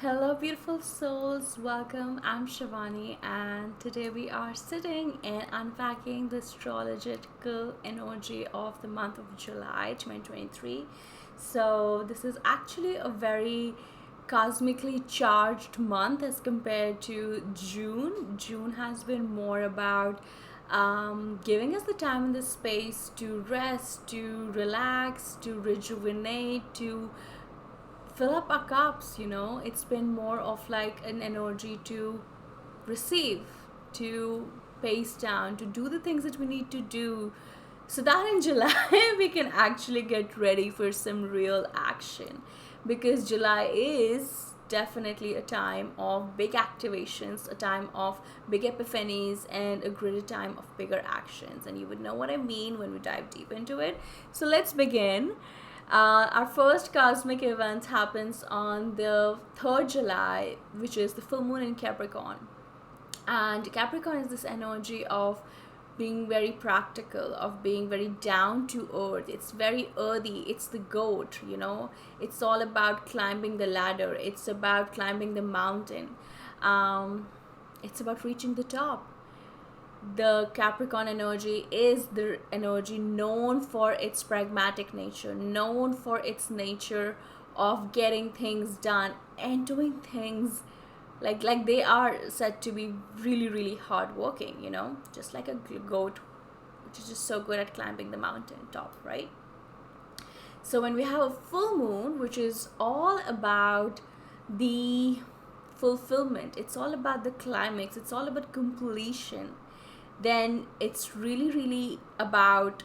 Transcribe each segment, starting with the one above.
Hello, beautiful souls. Welcome. I'm Shivani, and today we are sitting and unpacking the astrological energy of the month of July 2023. So, this is actually a very cosmically charged month as compared to June. June has been more about giving us the time and the space to rest, to relax, to rejuvenate, to fill up our cups. It's been more of like an energy to receive, to pace down, to do the things that we need to do so that in July we can actually get ready for some real action, because July is definitely a time of big activations, a time of big epiphanies, and a greater time of bigger actions. And you would know what I mean when we dive deep into it. So let's begin. Our first cosmic event happens on the 3rd July, which is the full moon in Capricorn. And Capricorn is this energy of being very practical, of being very down to earth. It's very earthy. It's the goat. It's all about climbing the ladder, it's about climbing the mountain, it's about reaching the top. The Capricorn energy is the energy known for its pragmatic nature, known for its nature of getting things done and doing things like they are said to be really really hardworking, just like a goat, which is just so good at climbing the mountain top, right? So when we have a full moon, which is all about the fulfillment, it's all about the climax, it's all about completion, then it's really, really about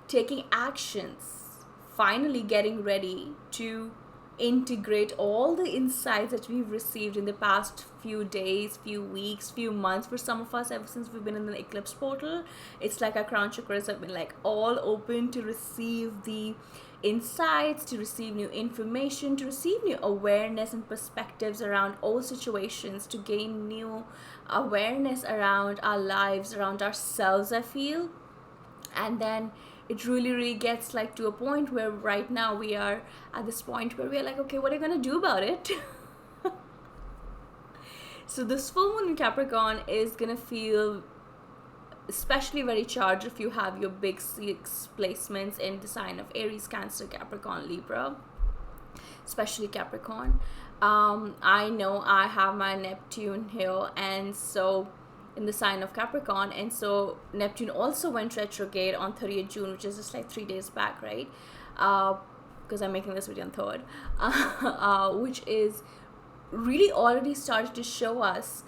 taking actions, finally getting ready to integrate all the insights that we've received in the past few days, few weeks, few months. For some of us, ever since we've been in the eclipse portal, it's like our crown chakras have been like all open to receive the insights, to receive new information, to receive new awareness and perspectives around all situations, to gain new awareness around our lives, around ourselves, I feel. And then it really really gets like to a point where right now we are at this point where we are like, okay, what are you going to do about it? So this full moon in Capricorn is going to feel especially very charged if you have your big six placements in the sign of Aries, Cancer, Capricorn, Libra, especially Capricorn. I know I have my Neptune here, and so in the sign of Capricorn, and so Neptune also went retrograde on 30th June, which is just like 3 days back, right? Because I'm making this video on 3rd, which is really already started to show us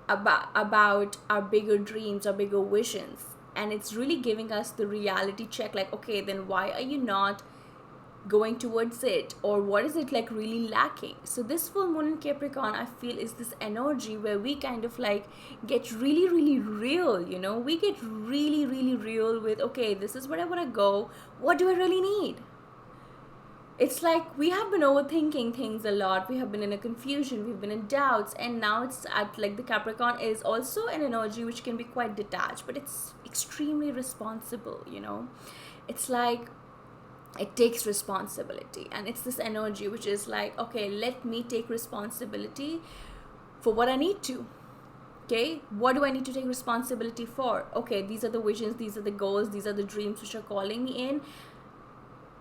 about our bigger dreams, our bigger visions, and it's really giving us the reality check. Like, okay, then why are you not going towards it, or what is it like really lacking? So this full moon in Capricorn, I feel, is this energy where we kind of like get really really real. We get really really real with, okay, this is where I want to go, what do I really need? It's like we have been overthinking things a lot, we have been in a confusion, we've been in doubts, and now it's at like the Capricorn is also an energy which can be quite detached, but it's extremely responsible. It's like it takes responsibility, and it's this energy which is like, okay, let me take responsibility for what I need to. Okay, what do I need to take responsibility for? Okay, these are the visions, these are the goals, these are the dreams which are calling me in.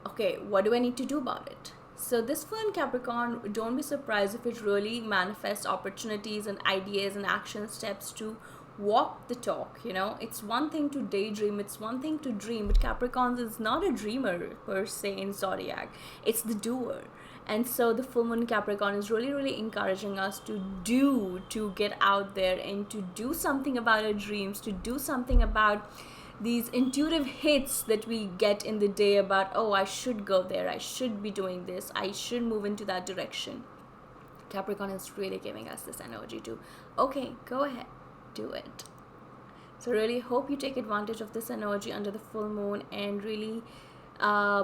Okay, what do I need to do about it? So this full in Capricorn, don't be surprised if it really manifests opportunities and ideas and action steps to walk the talk. It's one thing to daydream, it's one thing to dream, but Capricorn is not a dreamer per se in zodiac, it's the doer. And so the full moon Capricorn is really really encouraging us to get out there and to do something about our dreams, to do something about these intuitive hits that we get in the day about, oh, I should go there, I should be doing this, I should move into that direction. Capricorn is really giving us this energy to, okay, go ahead, do it. So really hope you take advantage of this energy under the full moon and really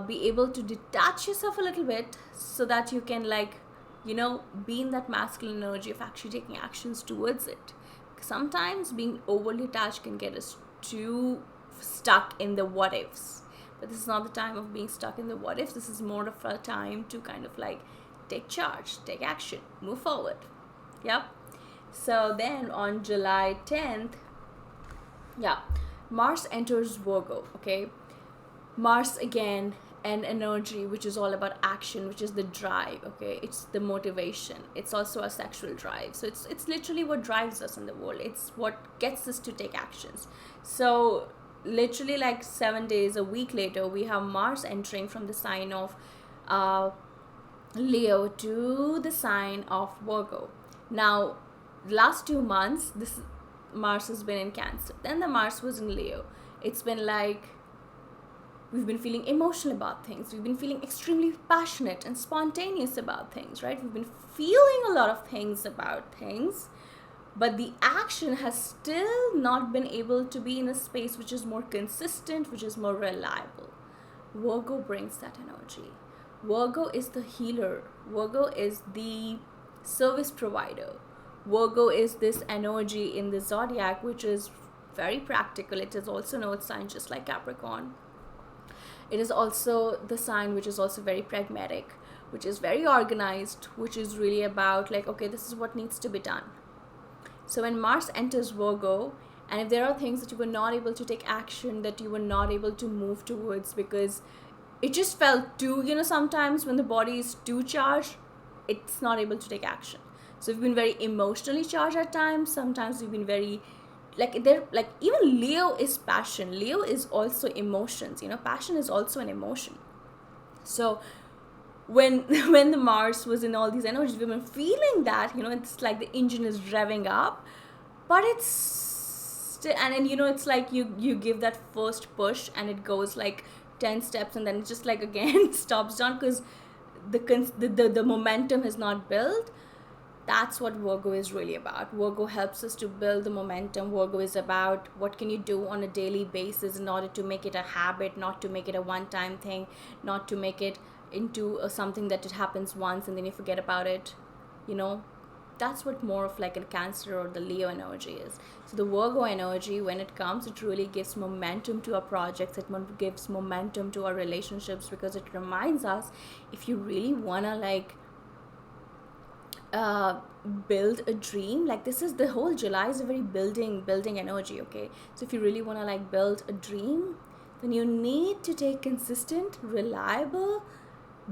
be able to detach yourself a little bit so that you can be in that masculine energy of actually taking actions towards it. Sometimes being overly attached can get us too stuck in the what ifs, but this is not the time of being stuck in the what ifs. This is more of a time to kind of like take charge, take action, move forward. Yep. So then on July 10th, yeah, Mars enters Virgo. Okay, Mars again, an energy which is all about action, which is the drive. Okay, it's the motivation. It's also a sexual drive. So it's literally what drives us in the world. It's what gets us to take actions. So literally like 7 days, a week later, we have Mars entering from the sign of Leo to the sign of Virgo. Now, last 2 months, this Mars has been in Cancer. Then the Mars was in Leo. It's been like we've been feeling emotional about things. We've been feeling extremely passionate and spontaneous about things, right? We've been feeling a lot of things about things, but the action has still not been able to be in a space which is more consistent, which is more reliable. Virgo brings that energy. Virgo is the healer. Virgo is the service provider. Virgo is this energy in the zodiac which is very practical. It is also an earth sign just like Capricorn. It is also the sign which is also very pragmatic, which is very organized, which is really about like, okay, this is what needs to be done. So when Mars enters Virgo, and if there are things that you were not able to take action, that you were not able to move towards because it just felt too, sometimes when the body is too charged, it's not able to take action. So we've been very emotionally charged at times. Sometimes we've been very even Leo is passion. Leo is also emotions. Passion is also an emotion. So when when the Mars was in all these energies, we've been feeling that, it's like the engine is revving up, but it's and then it's like you give that first push and it goes like 10 steps and then it just like again stops down because the momentum has not built. That's what Virgo is really about. Virgo helps us to build the momentum. Virgo is about what can you do on a daily basis in order to make it a habit, not to make it a one-time thing, not to make it into something that it happens once and then you forget about it. That's what more of like a Cancer or the Leo energy is. So the Virgo energy, when it comes, it really gives momentum to our projects. It gives momentum to our relationships because it reminds us, if you really want to like build a dream, like this is the whole July is a very building energy. Okay, so if you really want to like build a dream, then you need to take consistent, reliable,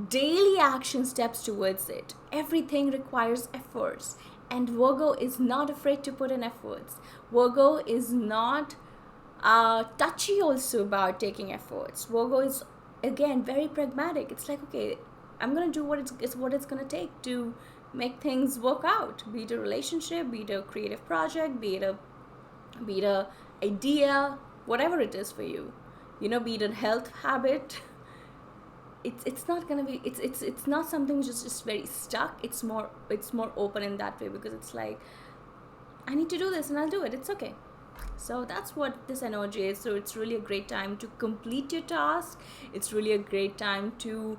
daily action steps towards it. Everything requires efforts, and Virgo is not afraid to put in efforts. Virgo is not touchy also about taking efforts. Virgo is again very pragmatic. It's like, okay, I'm gonna do what it's gonna take to make things work out, be it a relationship, be it a creative project, be it a idea, whatever it is for you, be it a health habit. It's not gonna be it's not something just very stuck. It's more open in that way because it's like, I need to do this and I'll do it, it's okay. So that's what this energy is. So it's really a great time to complete your task. It's really a great time to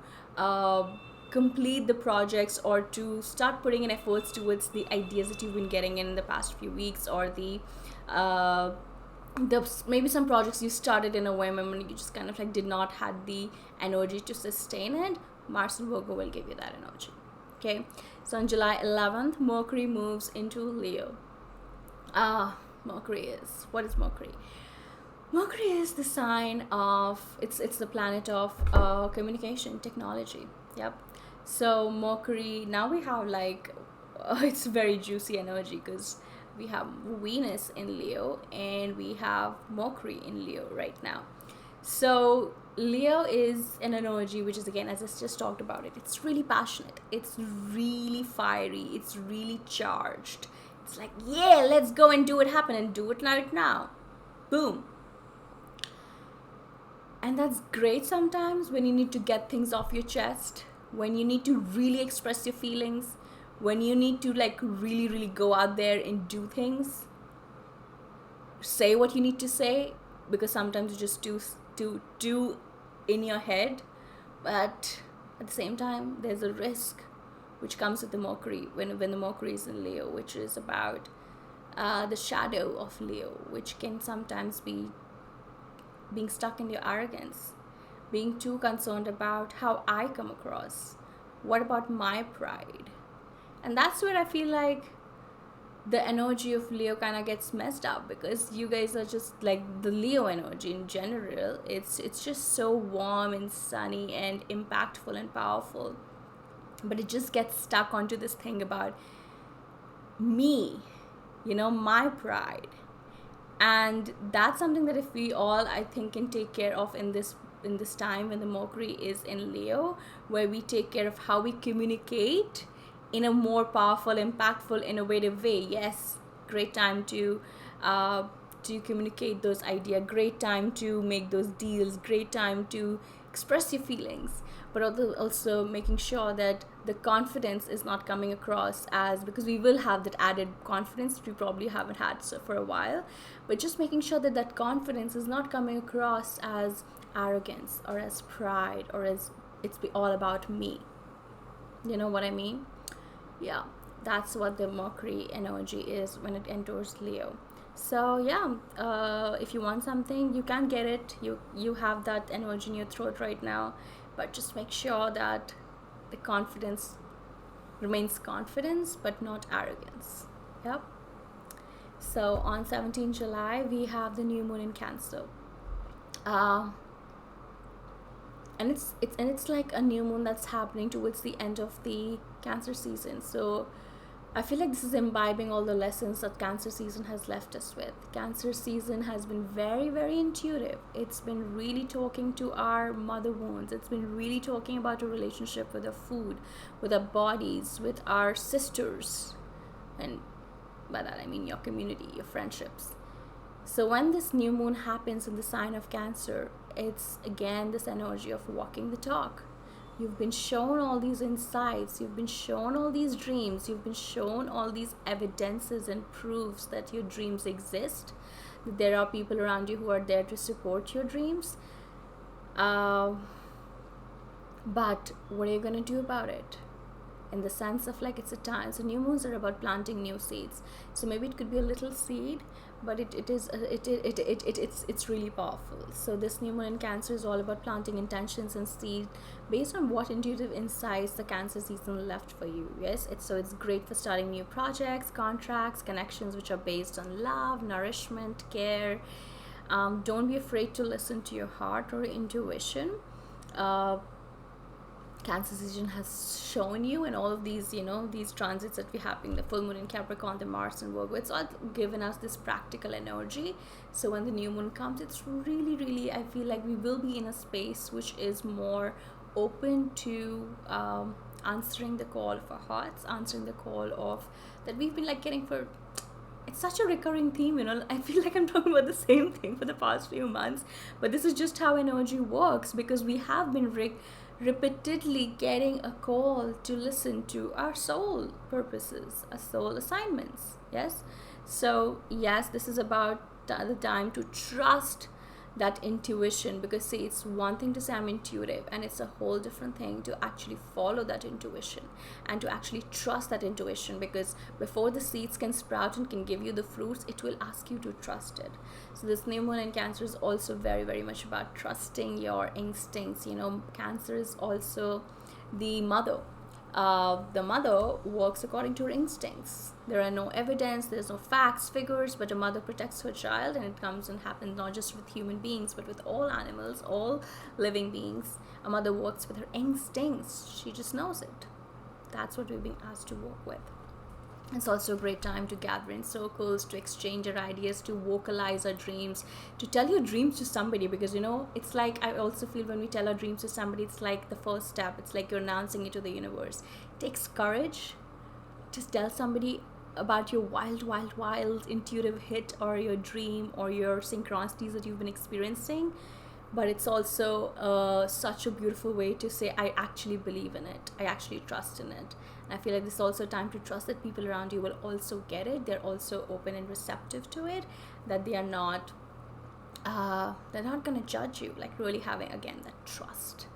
complete the projects or to start putting in efforts towards the ideas that you've been getting in the past few weeks, or the maybe some projects you started in a whim and you just kind of like did not had the energy to sustain it. Mars and Virgo will give you that energy. Okay, so on July 11th, Mercury moves into Leo. Mercury is, what is Mercury? Mercury is the sign of, it's the planet of communication, technology. Yep. So Mercury, now we have like it's very juicy energy because we have Venus in Leo and we have Mercury in Leo right now. So Leo is an energy which is, again, as I just talked about it, it's really passionate, it's really fiery, it's really charged. It's like, yeah, let's go and do it happen and do it right now. Boom. And that's great sometimes when you need to get things off your chest, when you need to really express your feelings, when you need to like really go out there and do things, say what you need to say, because sometimes you just do in your head. But at the same time, there's a risk which comes with the Mercury when the Mercury is in Leo, which is about the shadow of Leo, which can sometimes be being stuck in your arrogance, being too concerned about how I come across, What about my pride? And that's where I feel like the energy of Leo kind of gets messed up, because you guys are just like the Leo energy in general. It's just so warm and sunny and impactful and powerful, but it just gets stuck onto this thing about me, my pride. And that's something that if we all, I think, can take care of in this time when the Mercury is in Leo, where we take care of how we communicate in a more powerful, impactful, innovative way. Yes, great time to communicate those ideas, great time to make those deals, great time to express your feelings, but also making sure that the confidence is not coming across as, because we will have that added confidence that we probably haven't had so for a while, but just making sure that that confidence is not coming across as arrogance or as pride or as it's all about me. You know what I mean? Yeah, that's what the Mercury energy is when it enters Leo. So yeah, if you want something, you can get it. You have that energy in your throat right now, but just make sure that the confidence remains confidence, but not arrogance. Yep. So on 17 July, we have the new moon in Cancer. Uh, and it's like a new moon that's happening towards the end of the Cancer season. So I feel like this is imbibing all the lessons that Cancer season has left us with. Cancer season has been very, very intuitive. It's been really talking to our mother wounds. It's been really talking about a relationship with our food, with our bodies, with our sisters. And by that I mean your community, your friendships. So when this new moon happens in the sign of Cancer, it's again this energy of walking the talk. You've been shown all these insights, you've been shown all these dreams, you've been shown all these evidences and proofs that your dreams exist, that there are people around you who are there to support your dreams. But what are you going to do about it? In the sense of like it's a time, so new moons are about planting new seeds. So maybe it could be a little seed, but it's really powerful. So this new moon in Cancer is all about planting intentions and seed based on what intuitive insights the Cancer season left for you. Yes, it's great for starting new projects, contracts, connections which are based on love, nourishment, care. Don't be afraid to listen to your heart or intuition. Cancer season has shown you, and all of these, these transits that we having, the full moon in Capricorn, the Mars and Virgo, it's all given us this practical energy. So when the new moon comes, it's really, really, I feel like we will be in a space which is more open to answering the call of our hearts, answering the call of that we've been like getting for. It's such a recurring theme, I feel like I'm talking about the same thing for the past few months, but this is just how energy works, because we have been repeatedly getting a call to listen to our soul purposes, our soul assignments. Yes, so yes, this is about the time to trust that intuition, because see, it's one thing to say I'm intuitive, and it's a whole different thing to actually follow that intuition and to actually trust that intuition, because before the seeds can sprout and can give you the fruits, it will ask you to trust it. So this new moon in Cancer is also very, very much about trusting your instincts. Cancer is also the mother. The mother works according to her instincts. There are no evidence, there's no facts, figures, but a mother protects her child, and it comes and happens not just with human beings, but with all animals, all living beings. A mother works with her instincts. She just knows it. That's what we've been asked to work with. It's also a great time to gather in circles, to exchange our ideas, to vocalize our dreams, to tell your dreams to somebody, because it's like, I also feel when we tell our dreams to somebody, it's like the first step. It's like you're announcing it to the universe. It takes courage to tell somebody about your wild intuitive hit, or your dream, or your synchronicities that you've been experiencing. But it's also such a beautiful way to say, I actually believe in it, I actually trust in it. And I feel like this is also a time to trust that people around you will also get it. They're also open and receptive to it, that they're not going to judge you, like really having, again, that trust.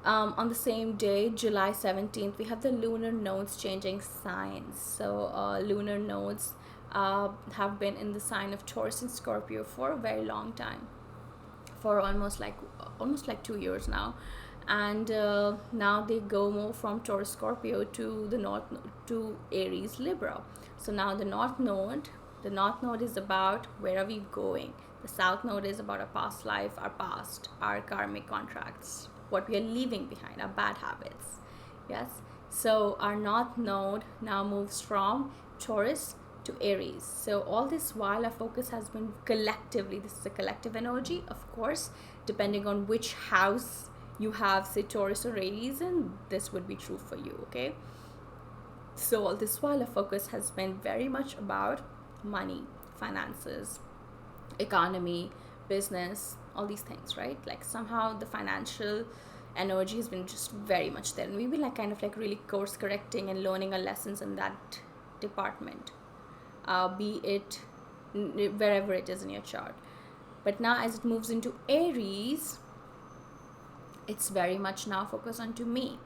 On the same day, July 17th, we have the lunar nodes changing signs. So lunar nodes have been in the sign of Taurus and Scorpio for a very long time, for almost like 2 years now. and now they go more from Taurus Scorpio to the North to Aries Libra. So now the North Node is about where are we going. The South Node is about our past life, our past, our karmic contracts, what we are leaving behind, our bad habits. Yes. So our North Node now moves from Taurus to Aries. So all this while our focus has been collectively, this is a collective energy, of course, depending on which house you have, say Taurus or Aries, and this would be true for you, okay? So all this while our focus has been very much about money, finances, economy, business, all these things, right? Like somehow the financial energy has been just very much there, and we've been like kind of like really course correcting and learning our lessons in that department, be it wherever it is in your chart. But now as it moves into Aries, it's very much now focused onto me,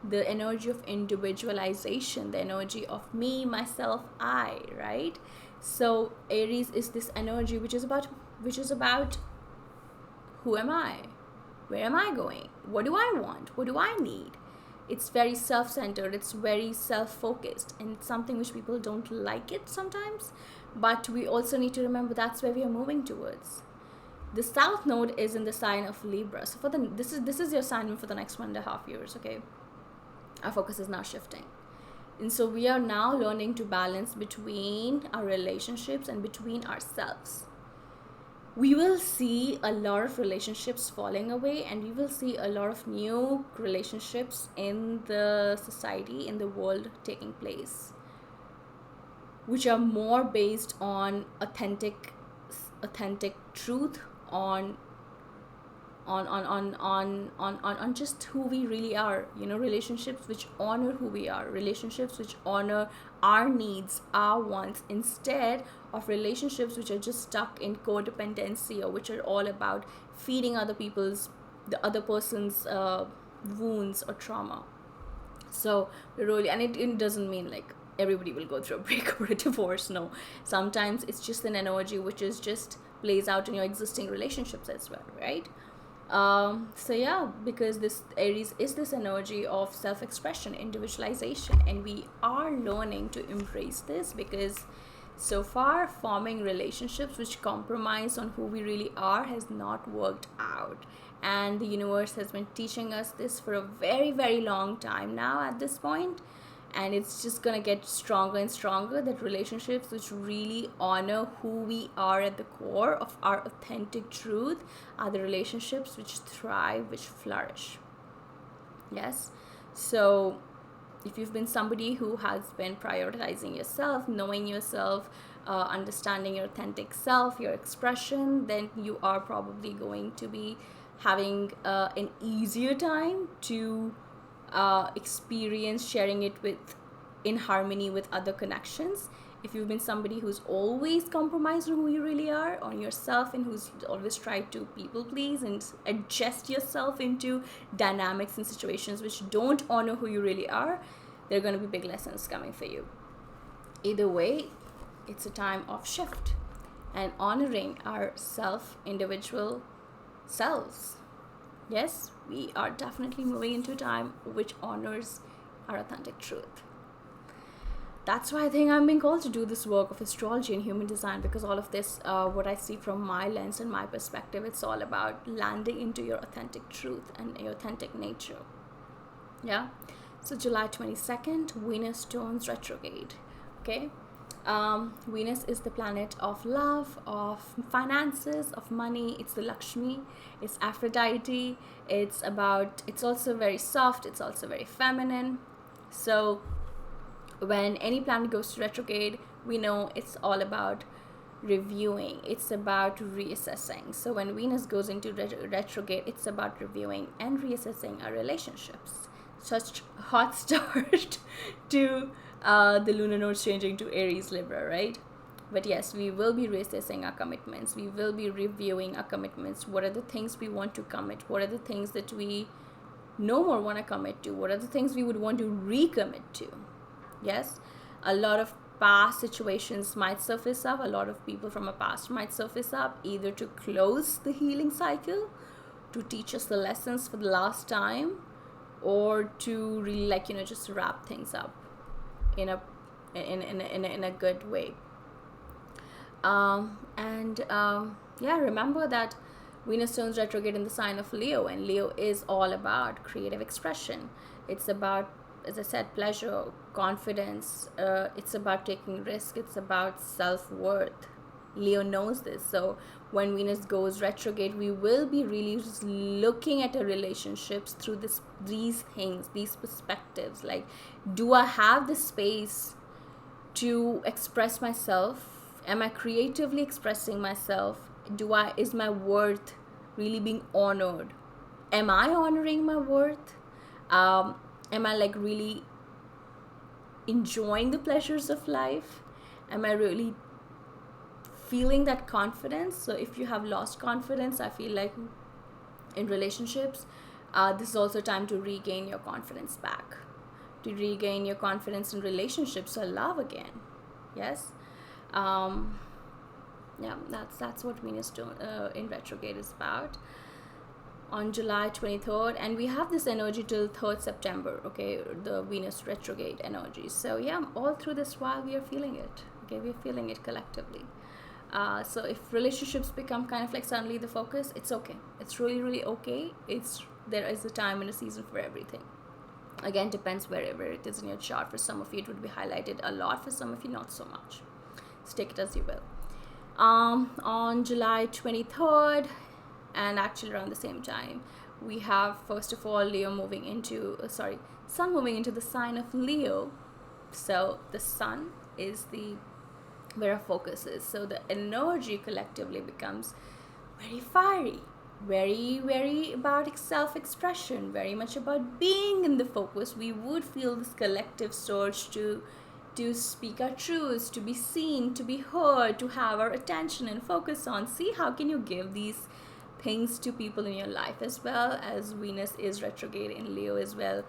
the energy of individualization, the energy of me, myself, I, right? So Aries is this energy which is about who am I, where am I going, what do I want, what do I need. It's very self-centered, it's very self-focused, and it's something which people don't like it sometimes, but we also need to remember that's where we are moving towards. The South Node is in the sign of Libra, so this is your assignment for the next 1.5 years, okay? Our focus is now shifting, and so we are now learning to balance between our relationships and between ourselves. We will see a lot of relationships falling away, and we will see a lot of new relationships in the society, in the world taking place, which are more based on authentic truth, on just who we really are, relationships which honor who we are, relationships which honor our needs, our wants, instead of relationships which are just stuck in codependency, or which are all about feeding the other person's wounds or trauma. So really, and it doesn't mean like everybody will go through a breakup or a divorce. No, sometimes it's just an energy which is just plays out in your existing relationships as well, right? So yeah, because this Aries is this energy of self-expression, individualization, and we are learning to embrace this, because so far forming relationships which compromise on who we really are has not worked out, and the universe has been teaching us this for a very, very long time now at this point, and it's just gonna get stronger and stronger, that relationships which really honor who we are at the core of our authentic truth are the relationships which thrive, which flourish. Yes. So if you've been somebody who has been prioritizing yourself, knowing yourself, understanding your authentic self, your expression, then you are probably going to be having an easier time to experience sharing it in harmony with other connections. If you've been somebody who's always compromised on who you really are, on yourself, and who's always tried to people please and adjust yourself into dynamics and situations which don't honor who you really are, there are going to be big lessons coming for you. Either way, it's a time of shift and honoring our individual selves. Yes, we are definitely moving into a time which honors our authentic truth. That's why I think I'm being called to do this work of astrology and human design, because all of this, what I see from my lens and my perspective, it's all about landing into your authentic truth and your authentic nature. Yeah. So July 22nd, Venus turns retrograde. Okay. Venus is the planet of love, of finances, of money. It's the Lakshmi, it's Aphrodite. It's also very soft, it's also very feminine. So when any planet goes to retrograde, we know it's all about reviewing, it's about reassessing. So when Venus goes into retrograde, it's about reviewing and reassessing our relationships. Such hot start to the lunar nodes changing to Aries Libra, right? But yes, we will be reassessing our commitments. We will be reviewing our commitments. What are the things we want to commit? What are the things that we no more want to commit to? What are the things we would want to recommit to? Yes, a lot of past situations might surface up. A lot of people from a past might surface up, either to close the healing cycle to teach us the lessons for the last time, or to really, like, just wrap things up in a in a good way. And yeah, remember that Venus turns retrograde in the sign of Leo, and Leo is all about creative expression. It's about, as I said, pleasure, confidence. It's about taking risk. It's about self-worth. Leo knows this. So when Venus goes retrograde, we will be really just looking at our relationships through these things, these perspectives. Like, do I have the space to express myself? Am I creatively expressing myself? Is my worth really being honored? Am I honoring my worth? Am I, like, really enjoying the pleasures of life? Am I really feeling that confidence? So if you have lost confidence, I feel like in relationships, this is also time to regain your confidence back, to regain your confidence in relationships or love again. Yes. Yeah, that's what Venus in retrograde is about on July 23rd, and we have this energy till 3rd September, okay, the Venus retrograde energy. So yeah, all through this while we are feeling it, okay, we're feeling it collectively. So if relationships become kind of like suddenly the focus, it's okay. It's really, really okay. There is a time and a season for everything. Again, depends wherever it is in your chart. For some of you, it would be highlighted a lot. For some of you, not so much. So take it as you will. On July 23rd, and actually around the same time, we have, first of all, Sun moving into the sign of Leo. So the sun is where our focus is. So the energy collectively becomes very fiery, very, very about self-expression, very much about being in the focus. We would feel this collective surge to speak our truths, to be seen, to be heard, to have our attention and focus on. See, how can you give these things to people in your life, as well as Venus is retrograde in Leo as well.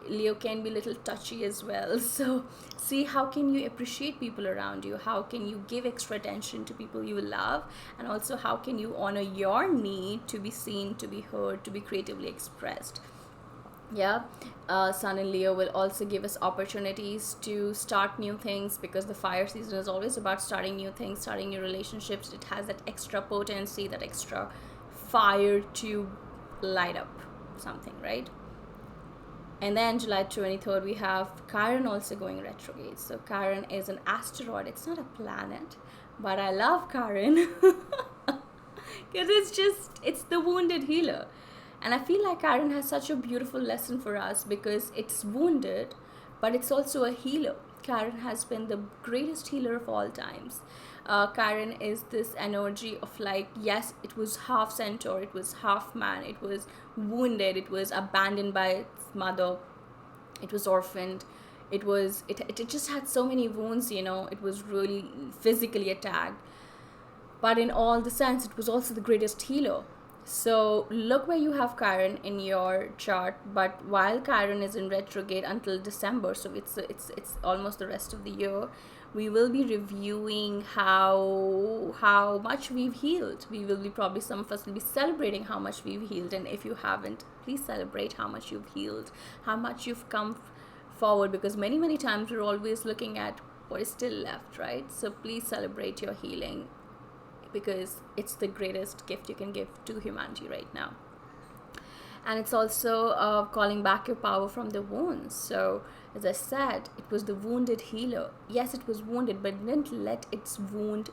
Leo can be a little touchy as well. So see, how can you appreciate people around you? How can you give extra attention to people you love? And also, how can you honor your need to be seen, to be heard, to be creatively expressed? Yeah. Sun in Leo will also give us opportunities to start new things, because the fire season is always about starting new things, starting new relationships. It has that extra potency, that extra fire to light up something, right? And then July 23rd, we have Chiron also going retrograde. So Chiron is an asteroid. It's not a planet, but I love Chiron because it's the wounded healer. And I feel like Chiron has such a beautiful lesson for us, because it's wounded, but it's also a healer. Chiron has been the greatest healer of all times. Chiron is this energy of, like, yes, it was half centaur, it was half man, it was wounded, it was abandoned by its mother, it was orphaned, it just had so many wounds, it was really physically attacked. But in all the sense, it was also the greatest healer. So look where you have Chiron in your chart. But while Chiron is in retrograde until December, so it's almost the rest of the year, we will be reviewing how much we've healed. We will be, probably some of us will be celebrating how much we've healed. And if you haven't, please celebrate how much you've healed, how much you've come forward, because many times we're always looking at what is still left, right? So please celebrate your healing, because it's the greatest gift you can give to humanity right now. And it's also calling back your power from the wounds. So as I said, it was the wounded healer. Yes, it was wounded, but didn't let its wound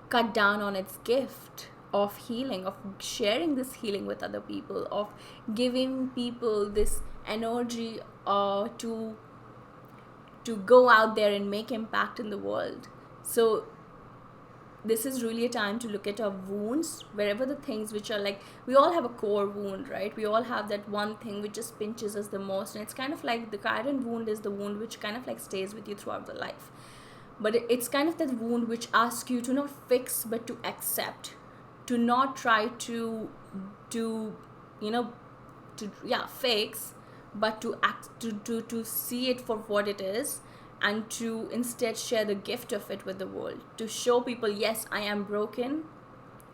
cut down on its gift of healing, of sharing this healing with other people, of giving people this energy to go out there and make impact in the world. So this is really a time to look at our wounds, wherever the things which are, like, we all have a core wound, right? We all have that one thing which just pinches us the most, and it's kind of like the Chiron wound is the wound which kind of like stays with you throughout the life. But it's kind of that wound which asks you to not fix, but to accept, to not try to fix, but to act, to see it for what it is, and to instead share the gift of it with the world, to show people, yes, I am broken,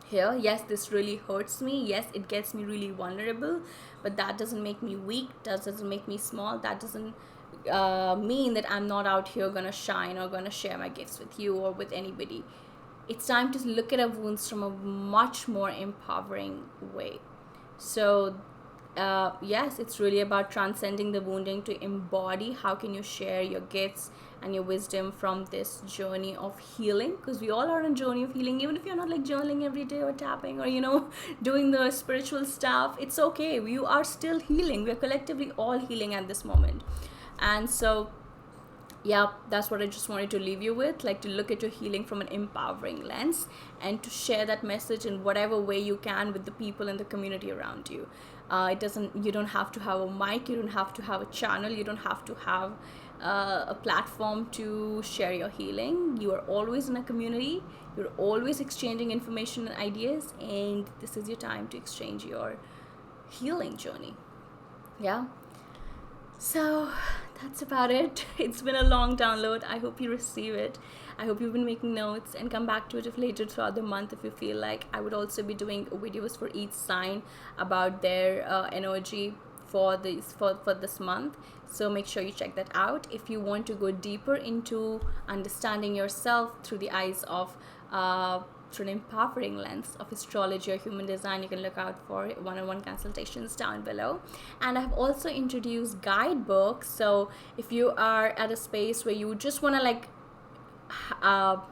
here. Yes, this really hurts me. Yes, it gets me really vulnerable, but that doesn't make me weak. That doesn't make me small. That doesn't mean that I'm not out here gonna shine or gonna share my gifts with you or with anybody. It's time to look at our wounds from a much more empowering way. So yes, it's really about transcending the wounding to embody how can you share your gifts and your wisdom from this journey of healing, because we all are on a journey of healing. Even if you're not like journaling every day or tapping or doing the spiritual stuff, it's okay. You are still healing. We're collectively all healing at this moment. And so yeah, that's what I just wanted to leave you with, like to look at your healing from an empowering lens and to share that message in whatever way you can with the people in the community around you. You don't have to have a mic, you don't have to have a channel, you don't have to have a platform to share your healing. You are always in a community, you're always exchanging information and ideas, and this is your time to exchange your healing journey. Yeah. So that's about it. It's been a long download. I hope you receive it. I hope you've been making notes and come back to it if later throughout the month if you feel like. I would also be doing videos for each sign about their energy for this month. So make sure you check that out. If you want to go deeper into understanding yourself through the eyes of through an empowering lens of astrology or human design, you can look out for one-on-one consultations down below. And I've also introduced guidebooks. So if you are at a space where you just want to like not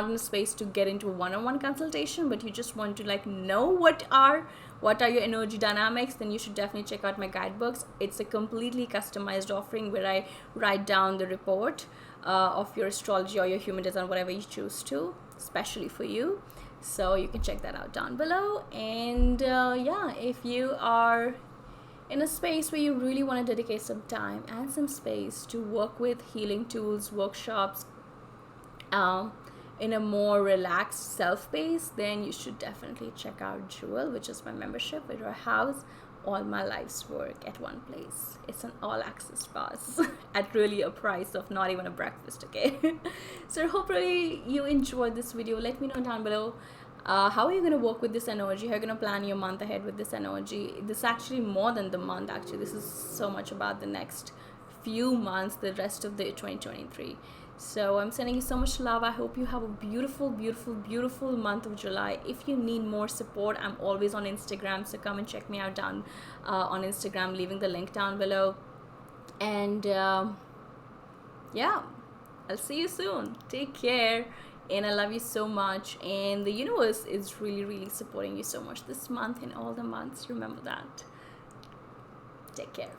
in a space to get into a one-on-one consultation, but you just want to like know what are your energy dynamics, then you should definitely check out my guidebooks. It's a completely customized offering where I write down the report of your astrology or your human design, whatever you choose to, especially for you. So you can check that out down below. And yeah, if you are in a space where you really want to dedicate some time and some space to work with healing tools, workshops, in a more relaxed self-pace, then you should definitely check out Jewel, which is my membership, where I house all my life's work at one place. It's an all-access pass at really a price of not even a breakfast, okay? So hopefully you enjoyed this video. Let me know down below how are you going to work with this energy, how are you going to plan your month ahead with this energy. This is actually more than the month. Actually, this is so much about the next few months, the rest of the 2023. So I'm sending you so much love. I hope you have a beautiful, beautiful, beautiful month of July. If you need more support, I'm always on Instagram, so come and check me out down on Instagram, leaving the link down below. And yeah, I'll see you soon. Take care, and I love you so much. And the universe is really, really supporting you so much this month and all the months. Remember that. Take care.